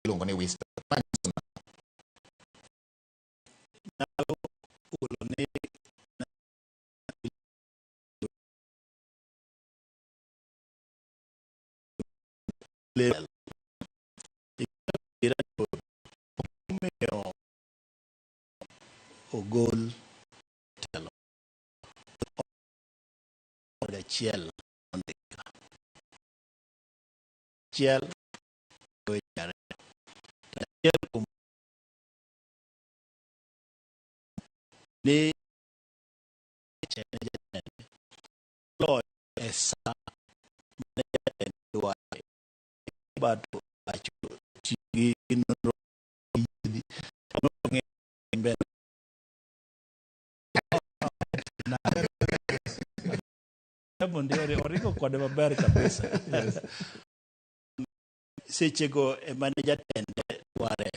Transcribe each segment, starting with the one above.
iluongo ni wisdom. Ogol telo da chiel ondika chiel goyare chiel ni jatende lo esa ne jatende wae bato acho chigi nro yidi ng'e Origo kode maber kabisa. Yes. Sechego emane jatende ware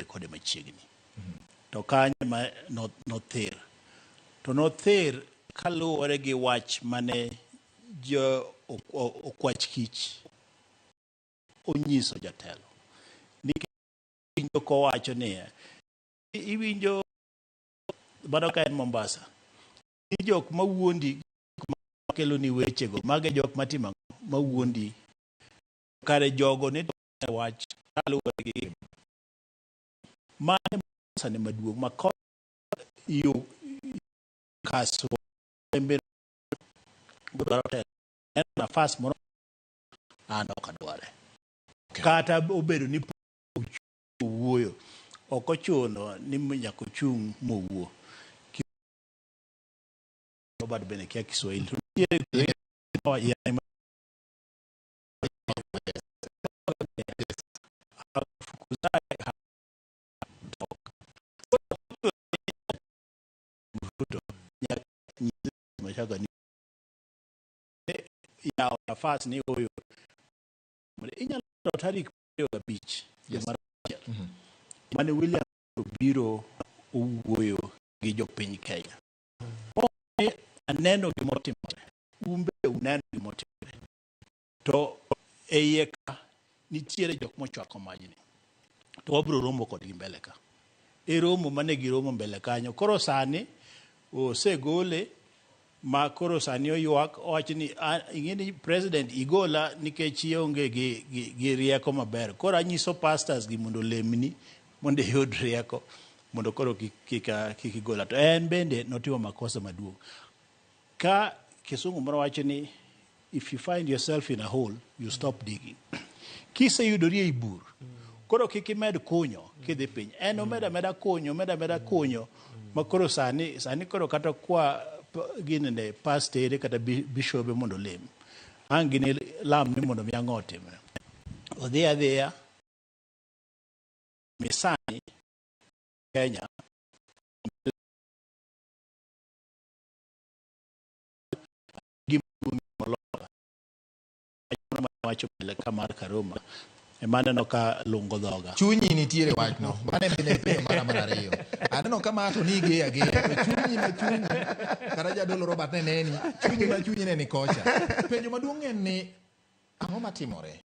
kode machiegni. To kanye ma nothir. To nothir kaluwore gi wach mane jo okwach kich onyiso jatelo. Nikinjo kowacho niya, iwinjo bado ka en Mombasa. Ni jok mawuondi kelo ni weche go mage jok matimo mawuondi kare jogo ne wach kaluwore gi mane sane maduong' ma yo kaso embe en nafas moro ano kadware kata obedo ni wuoyo ok ochuno ni nyaka chung mowuo bado bene kia Kiswahili ya nafasi ni huyo inyalo tarik 15 mane William biro owuoyo gi jopiny Kenya aneno gimotimore umbe uneno gimotimore to eyeka nitiere jok mochwako majni to wabro romo kodgi mbele ka romo mane giromo mbele kanyo koro sani osegole ma koro sani oywak owacho ni ing'eni president igola nikech ionge gi rieko maber koro anyiso pastors gi mondo lemni mondo yud rieko mondo koro kik igola to en bende notimo makosa maduong' ka kisungu moro wacho ni if you find yourself in a hole you stop digging kise yudori ei bur koro kik imed kunyo kidhi piny en omeda kunyo ma koro sani koro kata kwa ginene pastere kata bishobe mondo lem angine lam ni mondo miang'o timre odhi adhiya misani Kenya wacho pile kamar Karoma emane no ka lungo dhoga chunyi nitiere wachno mane bine penjo mar ariyo aneno kama to nige age chunyi ma chunyi kara jadolo Robert neni chunyi ma chunyi ne ni kocha penjo maduong' en ni ang'o matimore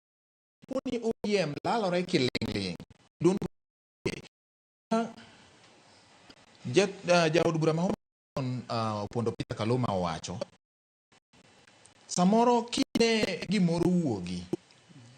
uni ODM lalore kilingling dundu jaod bura ma opondo Peter Kaluma owacho samoro kine gimoro wuogi